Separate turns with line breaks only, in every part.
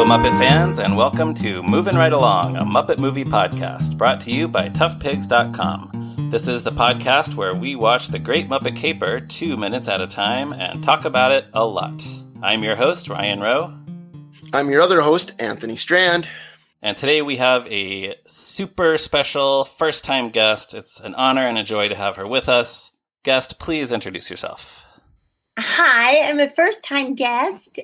Hello, Muppet fans, and welcome to Movin' Right Along, a Muppet movie podcast brought to you by toughpigs.com. This is the podcast where we watch The Great Muppet Caper 2 minutes at a time and talk about it a lot. I'm your host, Ryan Rowe.
I'm your other host, Anthony Strand.
And today we have a super special first-time guest. It's an honor and a joy to have her with us. Guest, please introduce yourself.
Hi, I'm a first-time guest.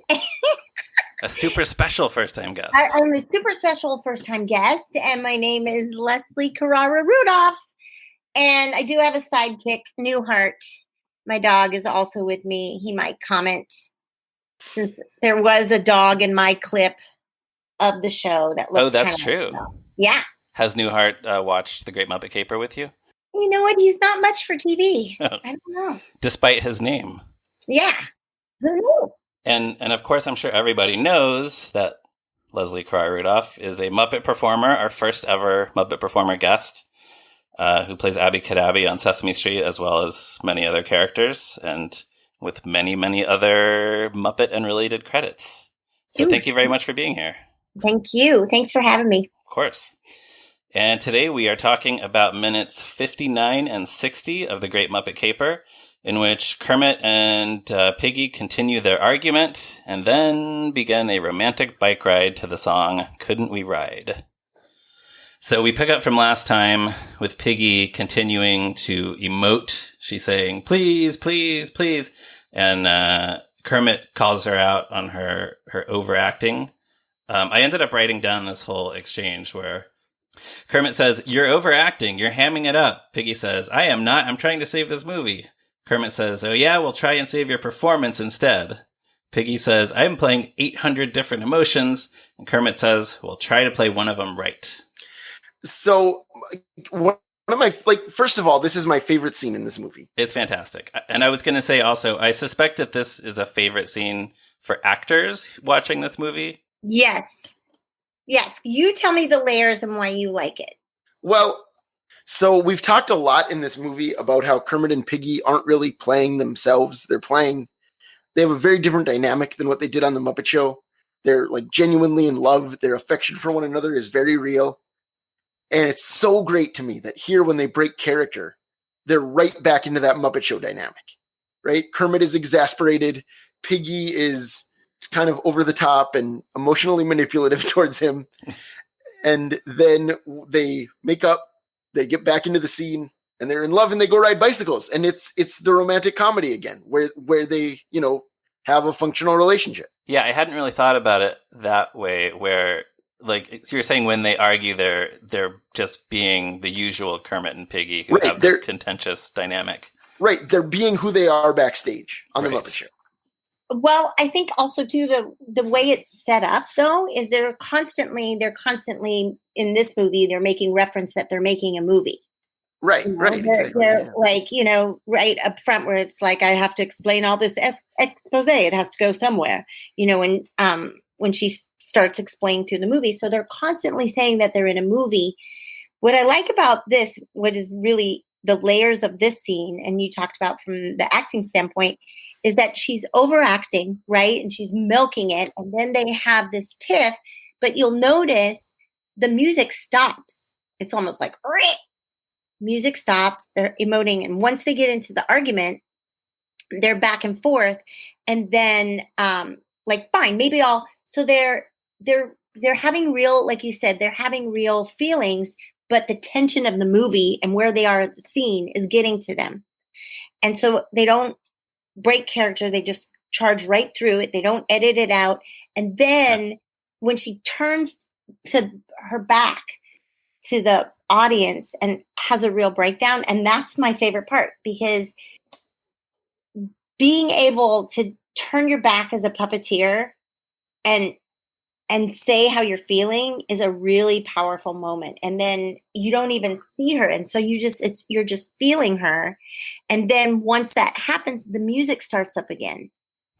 A super special first-time guest.
I'm a super special first-time guest, and my name is Leslie Carrara Rudolph. And I do have a sidekick, Newhart. My dog is also with me. He might comment, since there was a dog in my clip of the show that looks.
Oh, that's true.
Yeah.
Has Newhart watched The Great Muppet Caper with you?
You know what? He's not much for TV. I don't know.
Despite his name.
Yeah. Who knew?
And of course, I'm sure everybody knows that Leslie Carrara Rudolph is a Muppet performer, our first ever Muppet performer guest, who plays Abby Cadabby on Sesame Street, as well as many other characters, and with many, many other Muppet and related credits. So thank you very much for being here.
Thank you. Thanks for having me.
Of course. And today we are talking about minutes 59 and 60 of The Great Muppet Caper, in which Kermit and Piggy continue their argument and then begin a romantic bike ride to the song Couldn't We Ride? So we pick up from last time with Piggy continuing to emote. She's saying, please, please, please. And Kermit calls her out on her overacting. I ended up writing down this whole exchange where Kermit says, "You're overacting. You're hamming it up." Piggy says, "I am not. I'm trying to save this movie." Kermit says, "Oh yeah, we'll try and save your performance instead." Piggy says, "I'm playing 800 different emotions." And Kermit says, "We'll try to play one of them right."
So, one of my, first of all, this is my favorite scene in this movie.
It's fantastic. And I was going to say also, I suspect that this is a favorite scene for actors watching this movie.
Yes. Yes. You tell me the layers and why you like it.
Well, so we've talked a lot in this movie about how Kermit and Piggy aren't really playing themselves. They have a very different dynamic than what they did on The Muppet Show. They're like genuinely in love. Their affection for one another is very real. And it's so great to me that here, when they break character, they're right back into that Muppet Show dynamic, right? Kermit is exasperated. Piggy is kind of over the top and emotionally manipulative towards him. And then they make up, they get back into the scene, and they're in love, and they go ride bicycles. And it's the romantic comedy again, where they, have a functional relationship.
Yeah, I hadn't really thought about it that way, where, so you're saying when they argue, they're just being the usual Kermit and Piggy who have this contentious dynamic. Right,
they're being who they are backstage on The Muppet Show.
Well, I think also too the way it's set up though is they're constantly in this movie they're making reference that they're making a movie.
Right, right. Exactly,
they're like, right up front where it's like I have to explain all this expose. It has to go somewhere, when she starts explaining through the movie. So they're constantly saying that they're in a movie. What I like about this, what is really the layers of this scene, and you talked about from the acting standpoint, is that she's overacting, right? And she's milking it. And then they have this tiff, but you'll notice the music stops. It's almost like, music stops, they're emoting. And once they get into the argument, they're back and forth. And then, fine, maybe so they're having real, like you said, they're having real feelings, but the tension of the movie and where they are at the scene is getting to them. And so they don't break character, they just charge right through it. They don't edit it out. And then when she turns to her back to the audience and has a real breakdown, and that's my favorite part, because being able to turn your back as a puppeteer and say how you're feeling is a really powerful moment. And then you don't even see her. And so you're just feeling her. And then once that happens, the music starts up again.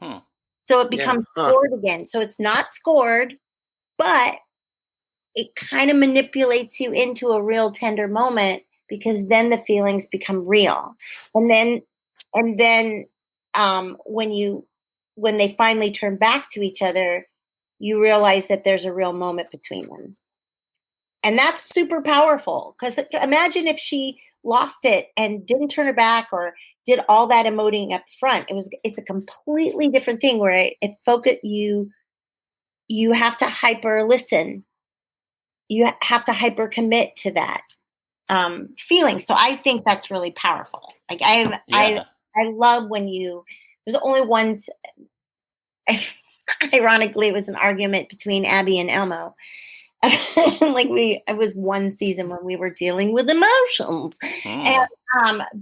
So it becomes scored again. So it's not scored, but it kind of manipulates you into a real tender moment, because then the feelings become real. And then when they finally turn back to each other, you realize that there's a real moment between them. And that's super powerful, because imagine if she lost it and didn't turn her back or did all that emoting up front. It's a completely different thing where it focus you have to hyper listen. You have to hyper commit to that feeling. So I think that's really powerful. Like I love when there's only one. Ironically, it was an argument between Abby and Elmo. It was one season when we were dealing with emotions, and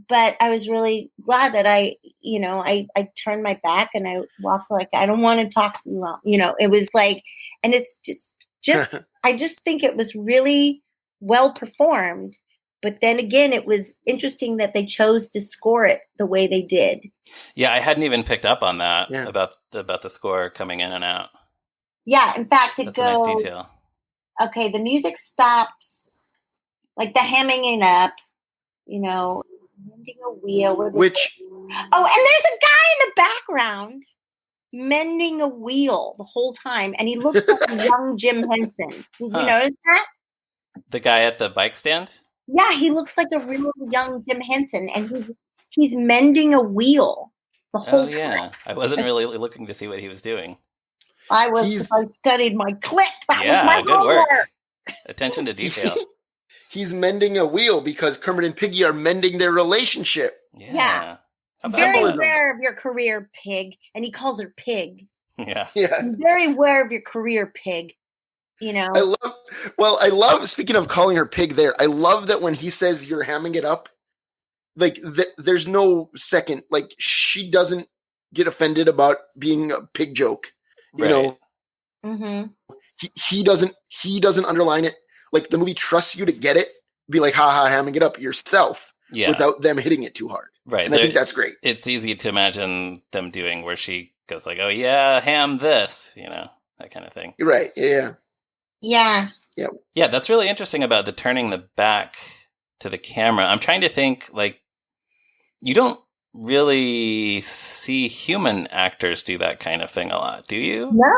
but I was really glad that I turned my back and I walked like, I don't want to talk to you. It was like, and it's just I just think it was really well performed. But then again, it was interesting that they chose to score it the way they did.
Yeah, I hadn't even picked up on that about the score coming in and out.
Yeah, in fact,
That's a nice detail.
Okay, the music stops, like the hamming it up, mending a wheel.
And
there's a guy in the background mending a wheel the whole time, and he looks like a young Jim Henson. Did you notice that? The
guy at the bike stand?
Yeah, he looks like a real young Jim Henson, and he's mending a wheel the whole time.
Yeah, I wasn't really looking to see what he was doing.
I studied my clip. That was my
good
homework.
work. Attention to detail.
He's mending a wheel because Kermit and Piggy are mending their relationship.
Yeah. Very aware of your career, Pig. And he calls her Pig.
Yeah.
I'm very aware of your career, Pig.
I love, speaking of calling her Pig there, I love that when he says you're hamming it up, like there's no second, like she doesn't get offended about being a pig joke.
Mm-hmm.
He doesn't underline it. Like the movie trusts you to get it, be like, haha, hamming it up yourself without them hitting it too hard.
Right.
And I think that's great.
It's easy to imagine them doing where she goes like, oh yeah, ham this, that kind of thing.
Right. Yeah.
Yeah.
Yeah, that's really interesting about the turning the back to the camera. I'm trying to think, like, you don't really see human actors do that kind of thing a lot, do you?
No.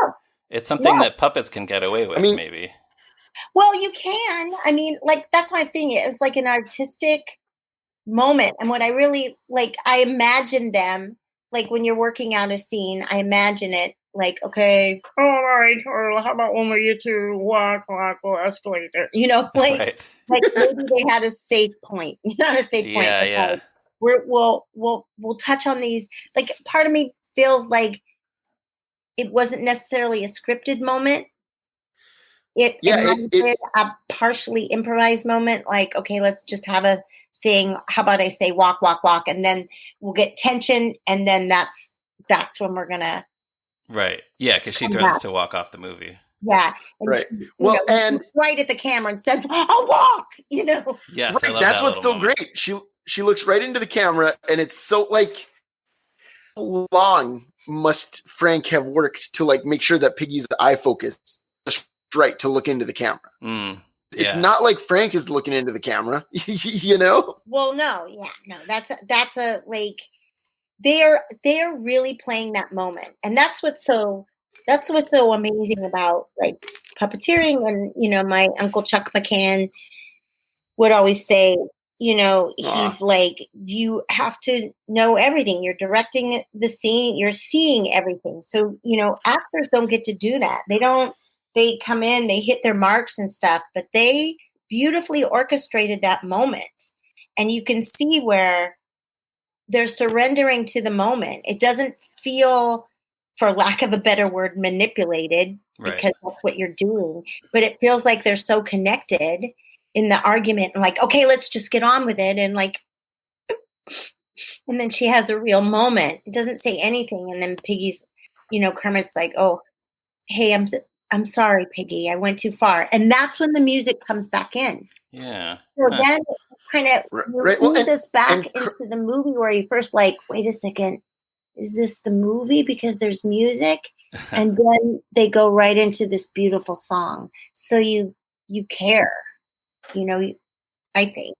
It's something that puppets can get away with, maybe.
Well, you can. I mean, like, that's my thing. It was like an artistic moment. And what I really, like, I imagine them, like, when you're working out a scene, I imagine it like, okay, all right, or how about when we get to walk, escalator,
right.
Like maybe they had a safe point, not a safe point.
Yeah.
We'll touch on these. Like, part of me feels like it wasn't necessarily a scripted moment. It a partially improvised moment. Like, okay, let's just have a thing. How about I say walk, walk, walk, and then we'll get tension, and then that's when we're gonna.
Right. Yeah, because she threatens to walk off the movie.
Yeah. And
right.
She, and right at the camera and says, "I'll walk."
Yes,
right. That's what's so great. She looks right into the camera, and it's so like, how long must Frank have worked to like make sure that Piggy's eye focus is right to look into the camera? It's not like Frank is looking into the camera,
Well, no, that's a like. They're really playing that moment, and that's what's so amazing about like puppeteering. And my uncle Chuck McCann would always say, he's like, you have to know everything. You're directing the scene, you're seeing everything. So actors don't get to do that. They come in, they hit their marks and stuff, but they beautifully orchestrated that moment, and you can see where they're surrendering to the moment. It doesn't feel, for lack of a better word, manipulated, because that's what you're doing. But it feels like they're so connected in the argument, and like, okay, let's just get on with it. And like, and then she has a real moment. It doesn't say anything. And then Piggy's, Kermit's like, oh, hey, I'm sorry, Piggy, I went too far. And that's when the music comes back in.
Yeah.
So then it kind of moves us back into the movie where you first like, wait a second, is this the movie? Because there's music. And then they go right into this beautiful song. So you care, I think.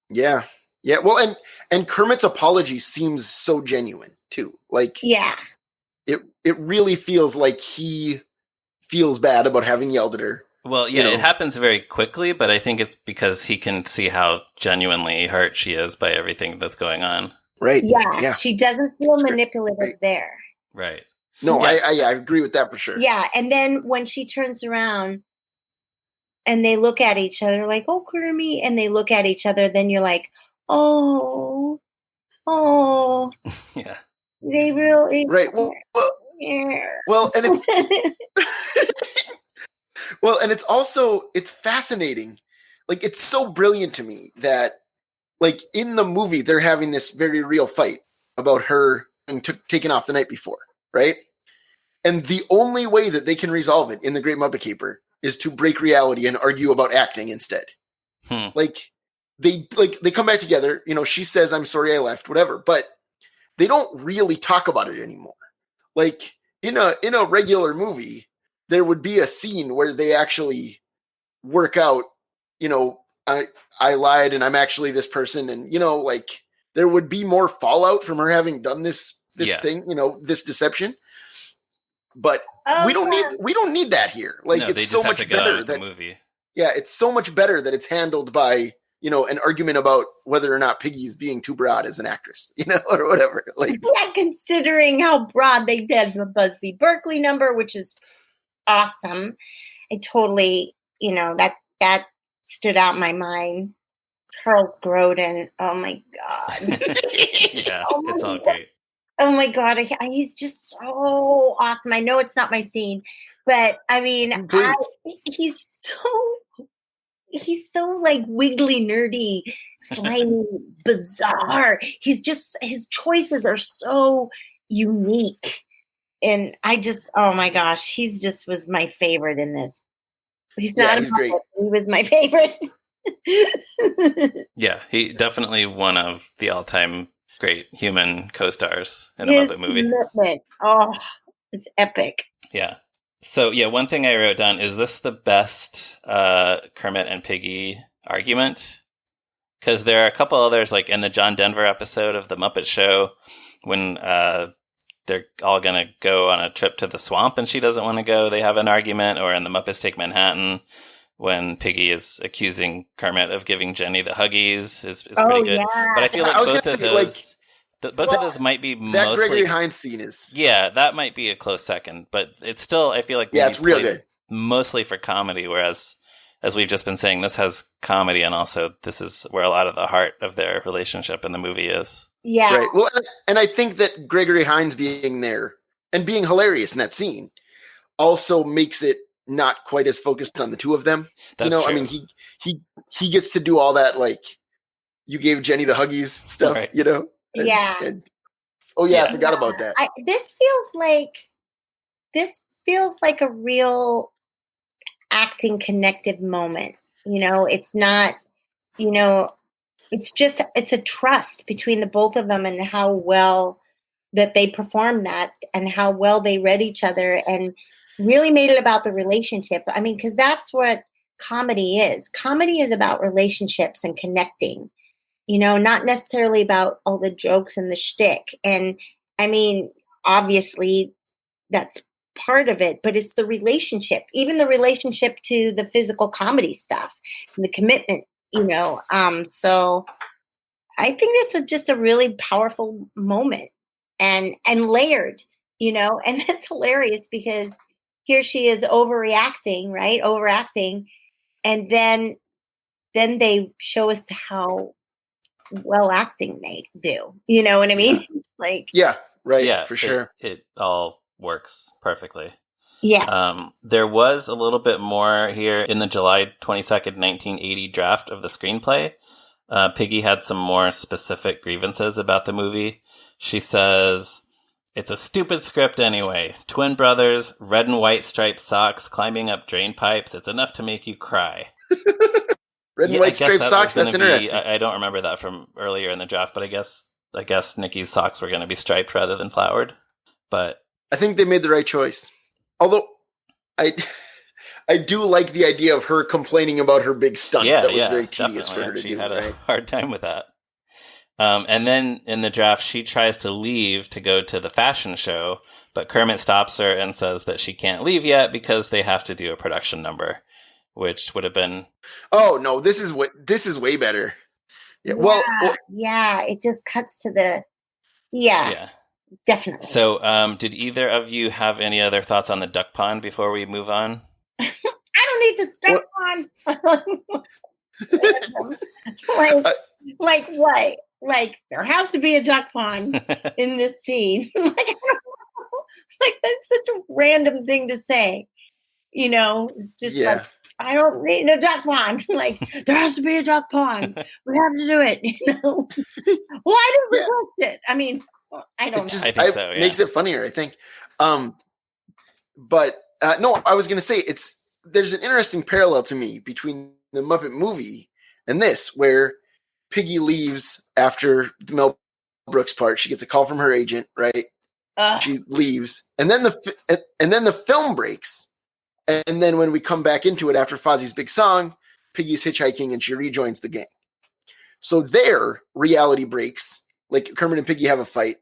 Yeah. Yeah. Well, and Kermit's apology seems so genuine too. Like,
yeah,
it really feels like he feels bad about having yelled at her.
Well, yeah, it happens very quickly, but I think it's because he can see how genuinely hurt she is by everything that's going on.
Right.
Yeah. She doesn't feel manipulative there.
Right.
No, I agree with that for sure.
Yeah. And then when she turns around and they look at each other like, oh, Kermit, and they look at each other, then you're like, oh,
yeah.
They really
right. Well, and it's well, and it's fascinating. Like, it's so brilliant to me that, like, in the movie, they're having this very real fight about her being taken off the night before, right? And the only way that they can resolve it in The Great Muppet Caper is to break reality and argue about acting instead. Like, they come back together. You know, she says, "I'm sorry I left," whatever, but they don't really talk about it anymore. Like, in a regular movie, there would be a scene where they actually work out, you know, I lied and I'm actually this person, and, you know, like, there would be more fallout from her having done this thing, you know, this deception. But we don't need that here. Like, it's so much better that
movie.
Yeah, it's so much better that it's handled by, you know, an argument about whether or not Piggy's being too broad as an actress, you know, or whatever. Like,
yeah, considering how broad they did the Busby Berkeley number, which is awesome. I totally, you know, that stood out in my mind. Charles Grodin, oh my God.
Yeah, it's all great.
Oh my God, he's just so awesome. I know it's not my scene, but I mean, he's so like wiggly, nerdy, slimy, bizarre. His choices are so unique. And I just, oh my gosh, he's just was my favorite in this. He's great. He was my favorite.
Yeah, he definitely one of the all-time great human co-stars in a Muppet movie.
Oh, it's epic.
Yeah. So, yeah, one thing I wrote down, is this the best Kermit and Piggy argument? Because there are a couple others, like in the John Denver episode of The Muppet Show, when they're all going to go on a trip to the swamp and she doesn't want to go, they have an argument. Or in The Muppets Take Manhattan, when Piggy is accusing Kermit of giving Jenny the Huggies, is pretty good. Yeah. But I feel like both of those... both of those might be mostly...
That Gregory Hines scene is...
Yeah, that might be a close second. But it's still, I feel like...
Yeah, it's real good.
Mostly for comedy, whereas, as we've just been saying, this has comedy, and also this is where a lot of the heart of their relationship in the movie is.
Yeah.
Right. Well, and I think that Gregory Hines being there and being hilarious in that scene also makes it not quite as focused on the two of them.
That's
true.
I
mean, he gets to do all that, like, you gave Jenny the Huggies stuff, right. You know?
I
forgot about that.
This feels like a real acting connective moment. You know, it's not, you know, it's a trust between the both of them and how well that they performed that and how well they read each other and really made it about the relationship. I mean, because that's what comedy is. Comedy is about relationships and connecting. You know, not necessarily about all the jokes and the shtick. And I mean, obviously that's part of it, but it's the relationship, even the relationship to the physical comedy stuff and the commitment, you know. So I think this is just a really powerful moment and layered, you know, and that's hilarious because here she is overreacting, right? Overacting. And then they show us how well acting they do. You know what I mean?
Yeah.
Like,
yeah, right.
Yeah,
for sure.
It all works perfectly.
Yeah.
There was a little bit more here in the July 22nd, 1980 draft of the screenplay. Piggy had some more specific grievances about the movie. She says, "It's a stupid script anyway. Twin brothers, red and white striped socks, climbing up drain pipes. It's enough to make you cry."
Red and white striped socks. That's interesting.
I don't remember that from earlier in the draft, but I guess Nikki's socks were going to be striped rather than flowered. But
I think they made the right choice. Although I do like the idea of her complaining about her big stunt. That was very tedious for her to do.
She had a hard time with that. And then in the draft, she tries to leave to go to the fashion show, but Kermit stops her and says that she can't leave yet because they have to do a production number, which would have been...
Oh, no, this is way better. Yeah,
yeah, it just cuts to the... Yeah, definitely.
So, did either of you have any other thoughts on the duck pond before we move on?
I don't need this duck pond. Like what? Like there has to be a duck pond in this scene. Like that's such a random thing to say. It's just like I don't need a duck pond. Like there has to be a duck pond. We have to do it. Why did we watch it? I mean, I don't know.
I think so. Yeah.
Makes it funnier, I think. But no, I was going to say there's an interesting parallel to me between the Muppet movie and this, where Piggy leaves after the Mel Brooks part. She gets a call from her agent, right? She leaves, and then the film breaks. And then when we come back into it after Fozzie's big song, Piggy's hitchhiking and she rejoins the gang. So there, reality breaks. Like Kermit and Piggy have a fight.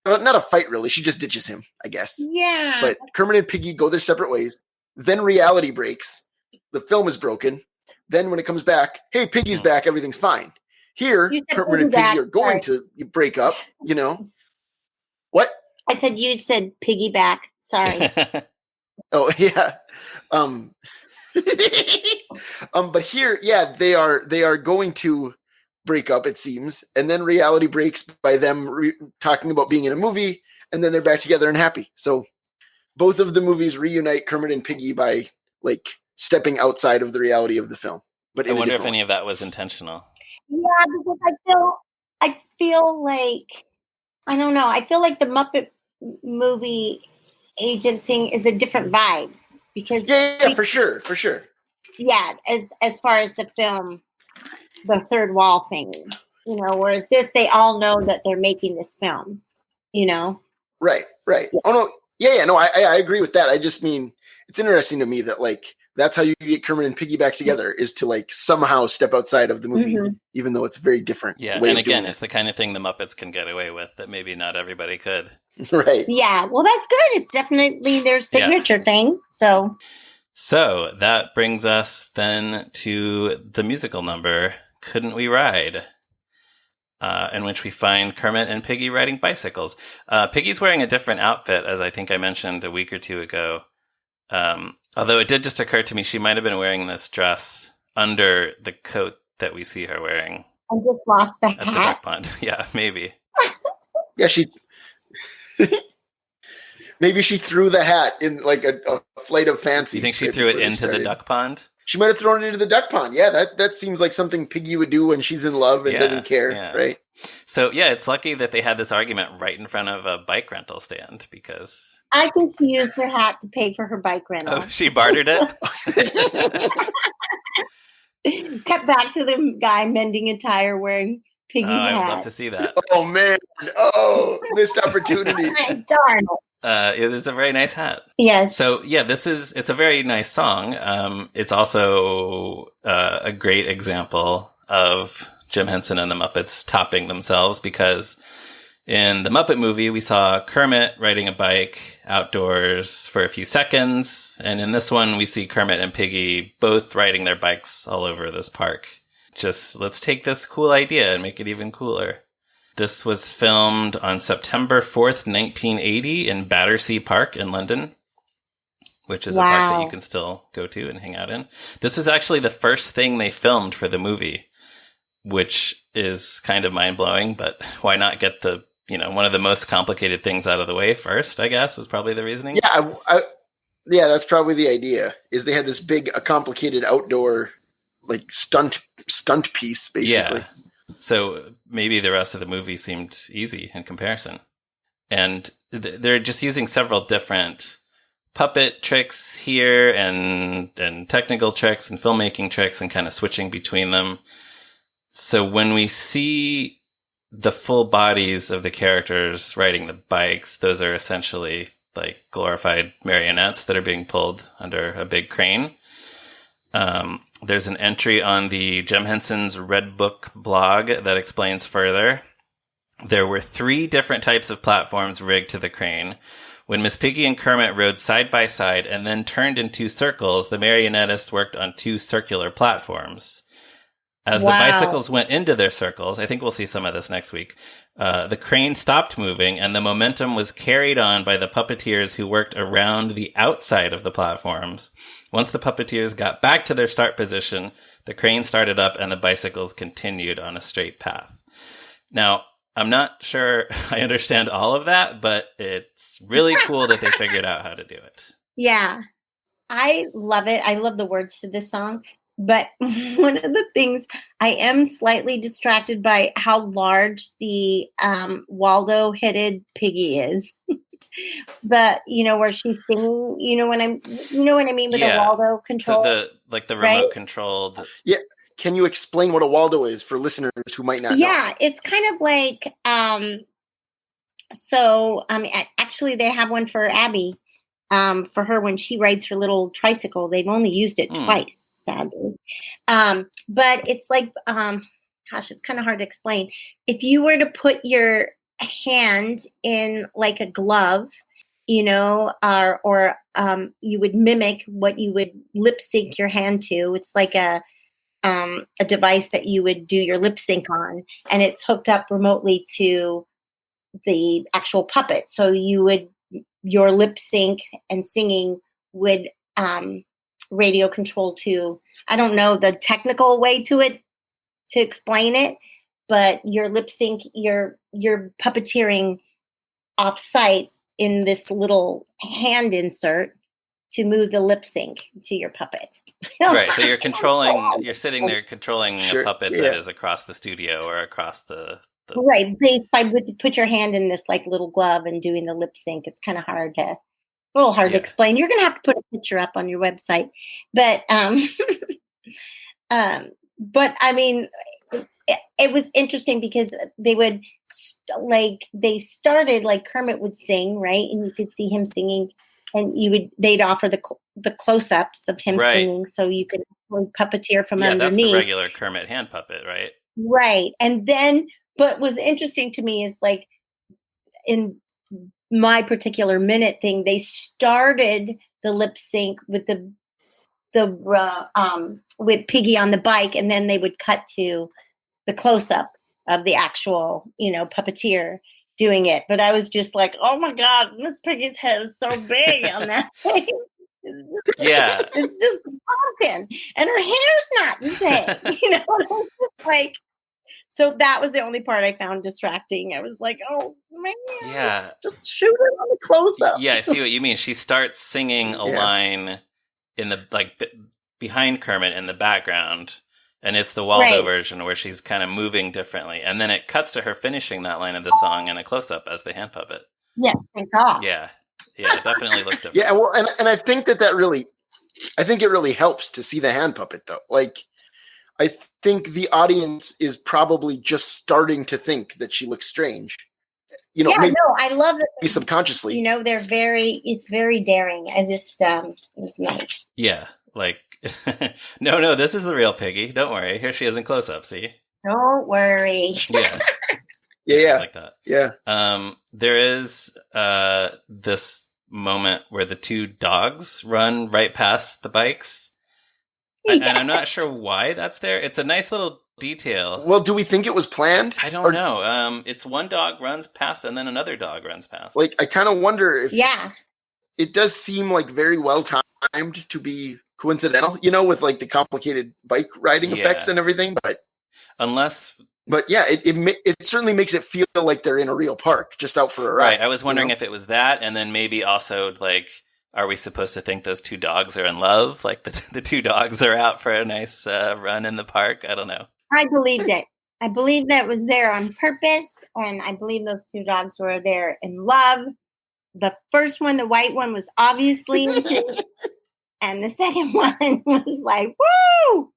Not a fight, really. She just ditches him, I guess.
Yeah.
But Kermit and Piggy go their separate ways. Then reality breaks. The film is broken. Then when it comes back, hey, Piggy's back. Everything's fine. Here, Kermit and Piggy are going to break up, What?
I said you'd said piggyback. Sorry.
Oh, yeah. But here, they are going to break up, it seems. And then reality breaks by them talking about being in a movie. And then they're back together and happy. So both of the movies reunite Kermit and Piggy by stepping outside of the reality of the film. But
I wonder if any of that was intentional.
Yeah, because I feel like, I don't know. I feel like the Muppet movie agent thing is a different vibe because
for sure.
Yeah, as far as the film, the third wall thing, whereas this, they all know that they're making this film,
Right. Yeah. Oh no, no, I agree with that. I just mean it's interesting to me that that's how you get Kermit and Piggy back together is to somehow step outside of the movie, even though it's very different.
Yeah, and again, it's the kind of thing the Muppets can get away with that maybe not everybody could.
Right.
Yeah, well, that's good. It's definitely their signature thing. So
that brings us then to the musical number, Couldn't We Ride? In which we find Kermit and Piggy riding bicycles. Piggy's wearing a different outfit, as I think I mentioned a week or two ago. Although it did just occur to me she might have been wearing this dress under the coat that we see her wearing.
I just lost the hat.
At the duck pond. Yeah, maybe.
Yeah, maybe she threw the hat in a flight of fancy.
You think she threw it into the duck pond?
She might have thrown it into the duck pond. Yeah, that seems like something Piggy would do when she's in love and doesn't care, right?
So, it's lucky that they had this argument right in front of a bike rental stand because...
I think she used her hat to pay for her bike rental.
Oh, she bartered it?
Cut back to the guy mending a tire wearing Piggy's hat.
I would love to see that.
Oh, man. Oh, missed opportunity.
Darn it.
It is a very nice hat.
Yes.
So, it's a very nice song. It's also a great example of Jim Henson and the Muppets topping themselves because in the Muppet movie, we saw Kermit riding a bike outdoors for a few seconds. And in this one, we see Kermit and Piggy both riding their bikes all over this park. Just let's take this cool idea and make it even cooler. This was filmed on September 4th, 1980 in Battersea Park in London, which is a park that you can still go to and hang out in. This was actually the first thing they filmed for the movie, which is kind of mind-blowing, but why not get the one of the most complicated things out of the way first, I guess, was probably the reasoning.
Yeah, that's probably the idea, is they had this big, complicated outdoor, stunt piece, basically.
Yeah. So maybe the rest of the movie seemed easy in comparison. And they're just using several different puppet tricks here and technical tricks and filmmaking tricks and kind of switching between them. So when we see the full bodies of the characters riding the bikes, those are essentially glorified marionettes that are being pulled under a big crane. There's an entry on the Jem Henson's Red Book blog that explains further. There were 3 different types of platforms rigged to the crane. When Miss Piggy and Kermit rode side by side and then turned in 2 circles, the marionettist worked on 2 circular platforms. As the bicycles went into their circles, I think we'll see some of this next week, the crane stopped moving and the momentum was carried on by the puppeteers who worked around the outside of the platforms. Once the puppeteers got back to their start position, the crane started up and the bicycles continued on a straight path. Now, I'm not sure I understand all of that, but it's really cool that they figured out how to do it.
Yeah, I love it. I love the words to this song. But one of the things, I am slightly distracted by how large the Waldo-headed Piggy is. Where she's singing, you know what I mean with the Waldo control.
So the remote controlled.
Yeah. Can you explain what a Waldo is for listeners who might not know?
Yeah, it's kind of like actually they have one for Abby. For her when she rides her little tricycle. They've only used it twice, sadly. But it's like, it's kind of hard to explain. If you were to put your hand in like a glove, or you would mimic what you would lip sync your hand to. It's like a device that you would do your lip sync on, and it's hooked up remotely to the actual puppet. So your lip sync and singing would radio control to, I don't know the technical way to explain it, but your lip sync, you're puppeteering off site in this little hand insert to move the lip sync to your puppet.
Right. So you're sitting there controlling a puppet that is across the studio or across the
right. Put your hand in this like little glove and doing the lip sync. It's kind of a little hard to explain. You're going to have to put a picture up on your website, but I mean, it was interesting because they started like Kermit would sing, right? And you could see him singing, and they'd offer the close-ups of him singing, so you could puppeteer from underneath.
That's the regular Kermit hand puppet, right?
Right. And then, but what's interesting to me is like in my particular minute thing, they started the lip sync with with Piggy on the bike, and then they would cut to the close-up of the actual, puppeteer doing it. But I was just like, oh my God, Miss Piggy's head is so big on that thing.
Yeah.
It's just broken. And her hair's not the same. And I was just like, so that was the only part I found distracting. I was like, oh man, just shoot it on the close-up.
Yeah, I see what you mean. She starts singing a line in the behind Kermit in the background, and it's the Waldo version where she's kind of moving differently, and then it cuts to her finishing that line of the song in a close-up as the hand puppet.
Yeah, thank God.
Yeah, it definitely looks different.
Yeah, well, and I think it really helps to see the hand puppet though. Like, I think the audience is probably just starting to think that she looks strange.
I love that.
Subconsciously,
it's very daring. I just, it was nice.
Yeah, like, no, this is the real Piggy. Don't worry. Here she is in close up. See?
Don't worry.
Yeah.
Yeah.
Like that.
Yeah.
There is this moment where the 2 dogs run right past the bikes. Yes. And I'm not sure why that's there. It's a nice little detail.
Well, do we think it was planned?
I don't know. It's one dog runs past and then another dog runs past.
Like, I kind of wonder if it does seem like very well timed to be coincidental, with like the complicated bike riding effects and everything. But it certainly makes it feel like they're in a real park, just out for a ride.
Right. I was wondering if it was that, and then maybe also like, are we supposed to think those 2 dogs are in love? Like the 2 dogs are out for a nice run in the park? I don't know.
I believed it. I believe that was there on purpose, and I believe those 2 dogs were there in love. The first one, the white one, was obviously, and the second one was like, woo!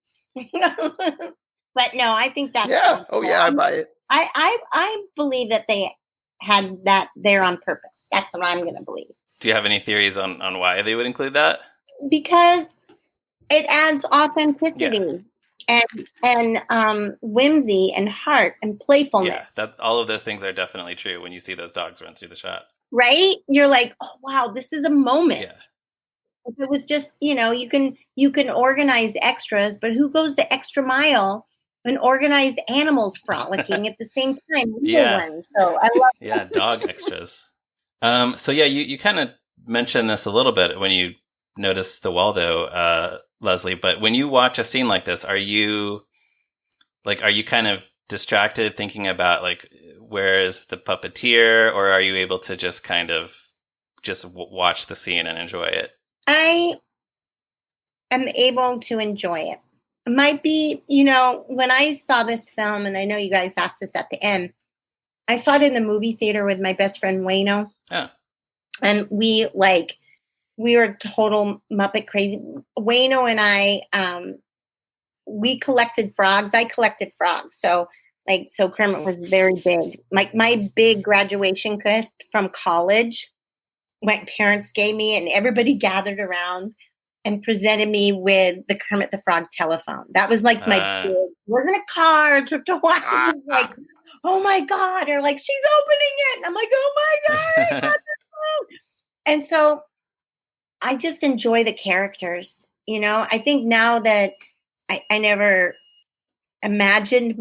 But no, I think that's
cool. I buy it.
I believe that they had that there on purpose. That's what I'm going to believe.
Do you have any theories on why they would include that?
Because It adds authenticity and whimsy and heart and playfulness.
Yeah, all of those things are definitely true when you see those dogs run through the shot.
Right? You're like, oh wow, this is a moment.
Yeah.
If it was just, you can organize extras, but who goes the extra mile and organize animals frolicking at the same time?
Yeah.
One. So I love
yeah, dog extras. So yeah, you kind of mentioned this a little bit when you noticed the Waldo, Leslie, but when you watch a scene like this, are you kind of distracted thinking about like, where is the puppeteer, or are you able to just kind of just watch the scene and enjoy it?
I am able to enjoy it. It might be, when I saw this film, and I know you guys asked this at the end, I saw it in the movie theater with my best friend Wayno.
Oh.
And we were total Muppet crazy. Wayno and I, we collected frogs. I collected frogs. So Kermit was very big. My big graduation gift from college, my parents gave me, and everybody gathered around and presented me with the Kermit the Frog telephone. That was like my big, wasn't a car, a trip to watch. It was like, oh my God. Or like, she's opening it. And I'm like, oh my God, I got this phone. And so I just enjoy the characters. I think now that I never imagined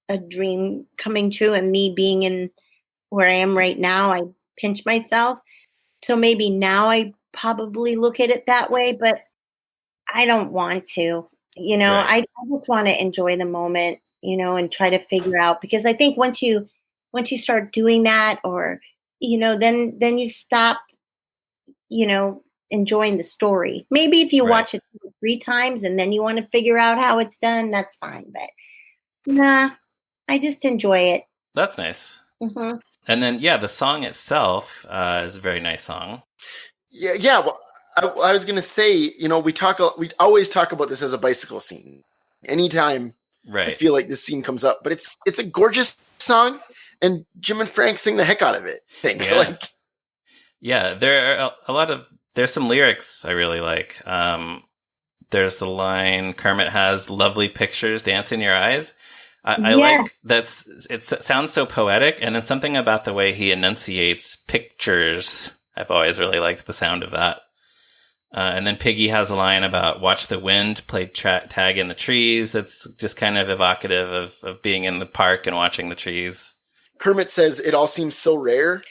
a dream coming true and me being in where I am right now, I pinch myself. So maybe now I probably look at it that way, but I don't want to,
Right.
I just want to enjoy the moment, and try to figure out, because I think once you start doing that, or, then you stop, enjoying the story. Maybe if you watch it 2 or 3 times and then you want to figure out how it's done, that's fine. But nah, I just enjoy it.
That's nice.
Mm-hmm.
And then, the song itself is a very nice song.
Yeah. Well, I was going to say, we always talk about this as a bicycle scene. Anytime I feel like this scene comes up, but it's a gorgeous song, and Jim and Frank sing the heck out of it. Things
there are there's some lyrics I really like. There's the line, Kermit has lovely pictures dance in your eyes. I like it sounds so poetic, and then something about the way he enunciates pictures. I've always really liked the sound of that. And then Piggy has a line about watch the wind play tag in the trees. That's just kind of evocative of being in the park and watching the trees.
Kermit says it all seems so rare.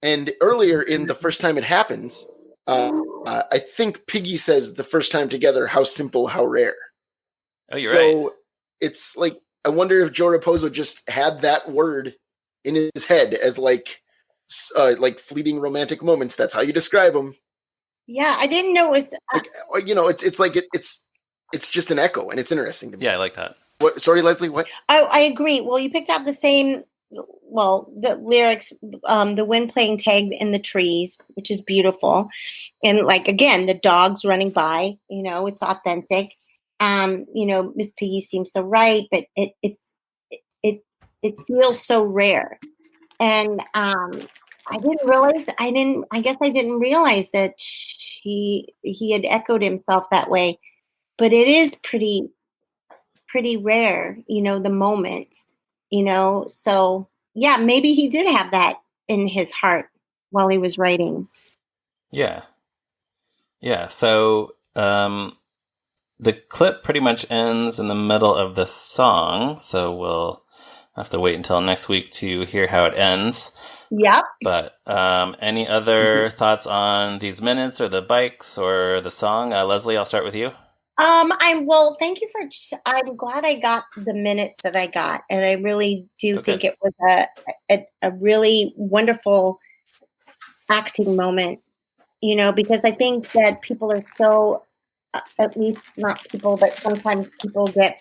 And earlier in the first time it happens, I think Piggy says the first time together, how simple, how rare.
Oh, you're right.
So it's like, I wonder if Joe Raposo just had that word in his head as like fleeting romantic moments. That's how you describe them.
Yeah, I didn't know it was.
It's just an echo, and it's interesting to me.
Yeah, I like that.
What? Sorry, Leslie. What?
I agree. Well, you picked out the same. Well, the lyrics, the wind playing tag in the trees, which is beautiful, and again, the dogs running by. It's authentic. Miss Piggy seems so right, but it feels so rare, and I guess I didn't realize that he had echoed himself that way, but it is pretty rare, the moment, so yeah, maybe he did have that in his heart while he was writing.
Yeah. So, the clip pretty much ends in the middle of the song, so we'll have to wait until next week to hear how it ends.
Yep.
But any other thoughts on these minutes or the bikes or the song? Leslie, I'll start with you.
Thank you I'm glad I got the minutes that I got, and I really do think it was a really wonderful acting moment, because I think that people are so, at least not people, but sometimes people get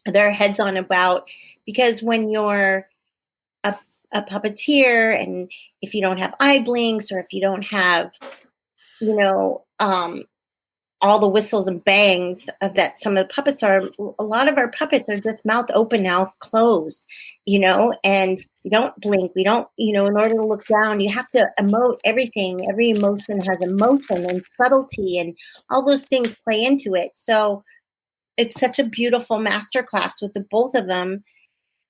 their heads on about, because when you're a puppeteer, and if you don't have eye blinks, or if you don't have, all the whistles and bangs of that some of the puppets are, a lot of our puppets are just mouth open, mouth closed, and we don't blink. We don't, in order to look down, you have to emote everything. Every emotion has emotion and subtlety, and all those things play into it. So it's such a beautiful masterclass with the both of them,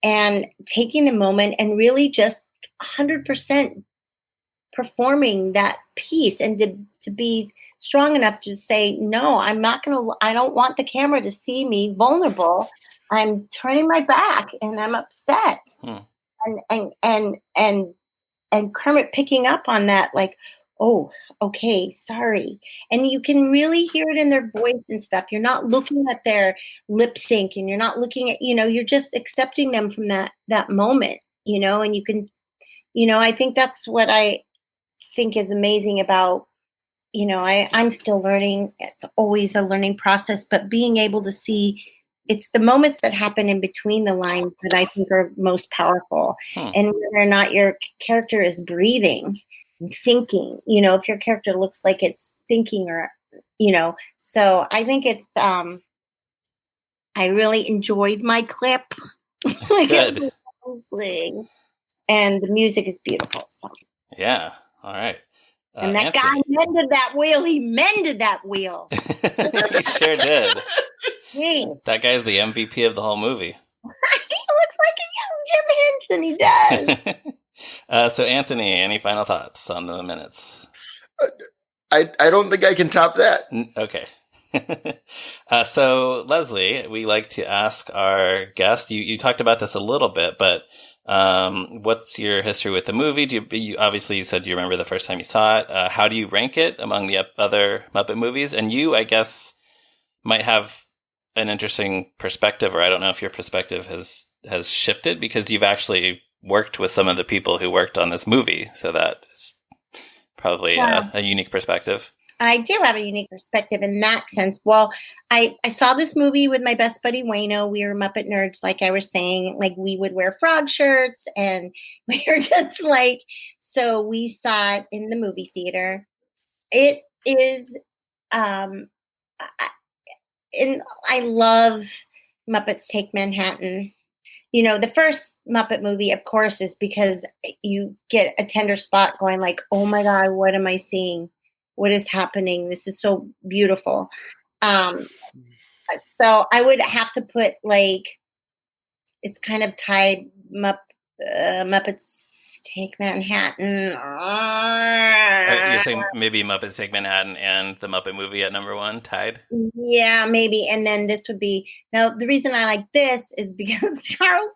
and taking the moment and really just 100% performing that piece, and to be strong enough to say, no, I don't want the camera to see me vulnerable. I'm turning my back and I'm upset. And Kermit picking up on that, like, oh, okay, sorry. And you can really hear it in their voice and stuff. You're not looking at their lip sync, and you're not looking at, you're just accepting them from that moment, and you can, I think that's what I think is amazing about, I'm still learning. It's always a learning process, but being able to see, it's the moments that happen in between the lines that I think are most powerful. And whether or not your character is breathing and thinking, if your character looks like it's thinking, or, so I think it's, I really enjoyed my clip.
Good.
And the music is beautiful. So.
Yeah. All right.
And that guy mended that wheel. He mended that wheel.
He sure did.
Thanks.
That guy's the MVP of the whole movie.
He looks like a young Jim Henson. He does.
So, Anthony, any final thoughts on the minutes?
I don't think I can top that.
Okay. So, Leslie, we like to ask our guest. You talked about this a little bit, but what's your history with the movie? You obviously you said you remember the first time you saw it. How do you rank it among the other Muppet movies? And you, I guess, might have an interesting perspective, or I don't know if your perspective has shifted because you've actually worked with some of the people who worked on this movie, so that is probably a unique perspective.
I do have a unique perspective in that sense. Well, I saw this movie with my best buddy Wayno. We were Muppet nerds, like I was saying. Like, we would wear frog shirts, and we were just like, so we saw it in the movie theater. It is, I love Muppets Take Manhattan. The first Muppet movie, of course, is because you get a tender spot going like, oh my God, what am I seeing? What is happening? This is so beautiful. So I would have to put, like, it's kind of tied Muppets Take Manhattan.
You're saying maybe Muppets Take Manhattan and the Muppet movie at number one tied?
Yeah, maybe. And then this would be, now the reason I like this is because Charles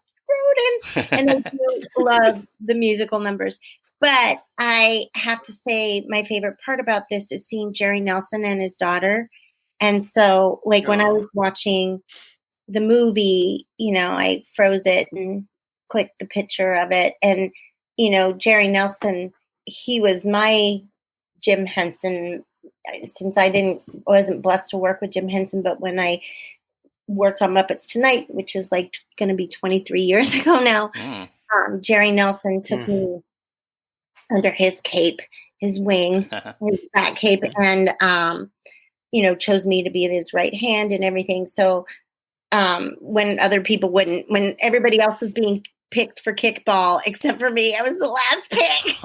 Grodin, and I do love the musical numbers. But I have to say, my favorite part about this is seeing Jerry Nelson and his daughter. And so, like, when I was watching the movie, I froze it and clicked the picture of it. And, Jerry Nelson, he was my Jim Henson, since I wasn't blessed to work with Jim Henson, but when I worked on Muppets Tonight, which is like going to be 23 years ago now, Jerry Nelson took me under his cape, his wing, his back cape, and, chose me to be his right hand and everything. So when other people wouldn't, when everybody else was being picked for kickball, except for me, I was the last pick.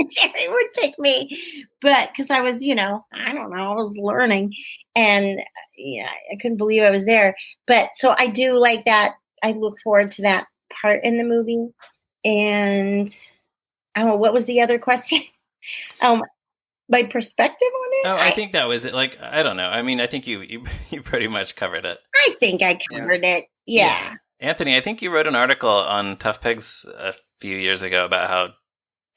Jerry would pick me, but because I was, I don't know, I was learning, and I couldn't believe I was there. But so I do like that. I look forward to that part in the movie. And what was the other question? My perspective on it?
Oh, I think that was it. Like, I don't know. I mean, I think you pretty much covered it.
I think I covered it. Yeah.
Anthony, I think you wrote an article on Tough Pigs a few years ago about how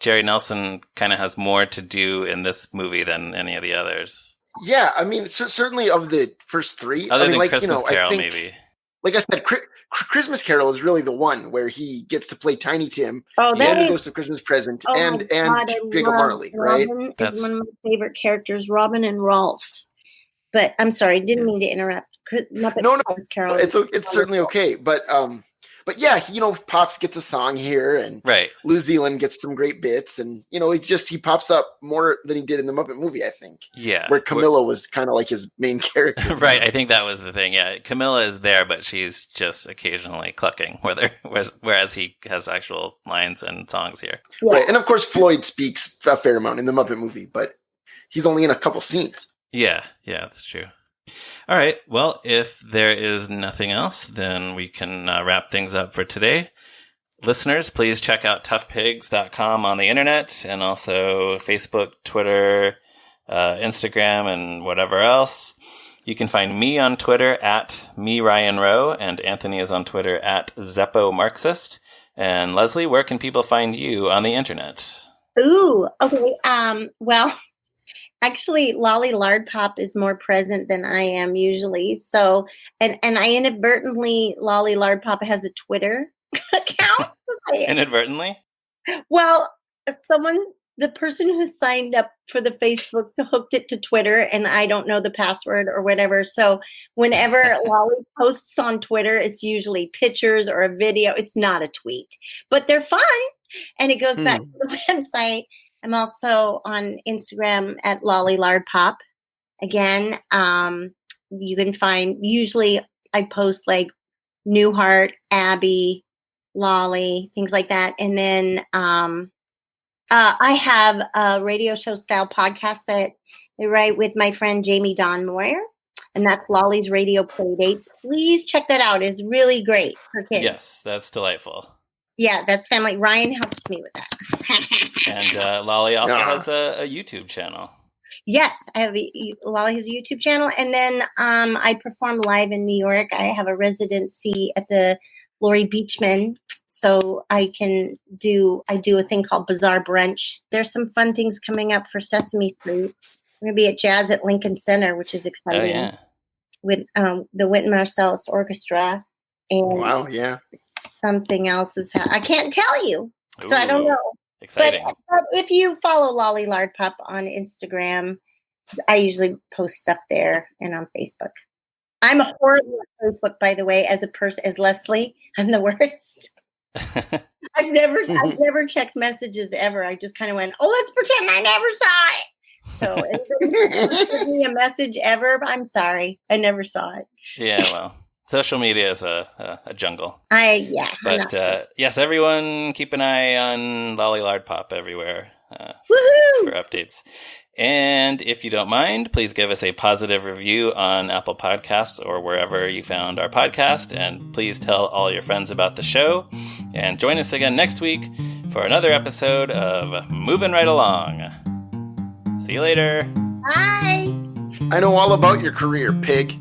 Jerry Nelson kind of has more to do in this movie than any of the others.
Yeah, I mean, certainly of the first three.
Other
than
like, Christmas Carol, maybe.
Like I said, Christmas Carol is really the one where he gets to play Tiny Tim,
and
the Ghost of Christmas Present, and Jacob Marley, right?
Robin is one of my favorite characters, Robin and Rolf. But I'm sorry, didn't mean to interrupt.
No, Christmas Carol. It's certainly okay, but But yeah, Pops gets a song here, and
Right.
New Zealand gets some great bits, and he pops up more than he did in the Muppet movie, I think.
Yeah.
Where Camilla was kind of like his main character.
Right, I think that was the thing. Yeah, Camilla is there, but she's just occasionally clucking, whereas he has actual lines and songs here.
Yeah.
Right, and of course Floyd speaks a fair amount in the Muppet movie, but he's only in a couple scenes.
Yeah, that's true. All right. Well, if there is nothing else, then we can wrap things up for today. Listeners, please check out toughpigs.com on the internet, and also Facebook, Twitter, Instagram, and whatever else. You can find me on Twitter at @MeRyanRowe, and Anthony is on Twitter at @ZeppoMarxist. And Leslie, where can people find you on the internet?
Ooh, okay. Well, actually, Lolly Lard Pop is more present than I am usually. So, and I inadvertently, Lolly Lard Pop has a Twitter account.
Inadvertently?
Well, the person who signed up for the Facebook hooked it to Twitter, and I don't know the password or whatever. So whenever Lolly posts on Twitter, it's usually pictures or a video. It's not a tweet, but they're fun. And it goes back to the website. I'm also on Instagram at Lolly Lard Pop. Again, you can find, usually I post like Newhart, Abby, Lolly, things like that. And then I have a radio show style podcast that I write with my friend Jamie Dawn Moyer, and that's Lolly's Radio Playdate. Please check that out. It's really great for kids.
Yes, that's delightful.
Yeah, that's family. Ryan helps me with that.
And Lolly also has a YouTube channel.
Yes, I have Lolly has a YouTube channel, and then I perform live in New York. I have a residency at the Laurie Beachman, so I do a thing called Bazaar Brunch. There's some fun things coming up for Sesame Street. We're going to be at Jazz at Lincoln Center, which is exciting. Oh, yeah. With the Wynton Marsalis Orchestra. And
wow, yeah.
Something else is I can't tell you.
Ooh,
so I don't know.
Exciting.
But if you follow Lolly Lard Pop on Instagram, I usually post stuff there and on Facebook. I'm horrible at Facebook, by the way, as a person, as Leslie. I'm the worst. I've never checked messages ever. I just kind of went, let's pretend I never saw it. So anybody sent me a message ever, I'm sorry. I never saw it.
Yeah, well, social media is a jungle.
But
yes, everyone keep an eye on Lolly Lard Pop everywhere for updates. And if you don't mind, please give us a positive review on Apple Podcasts or wherever you found our podcast. And please tell all your friends about the show. And join us again next week for another episode of Movin' Right Along. See you later.
Bye.
I know all about your career, pig.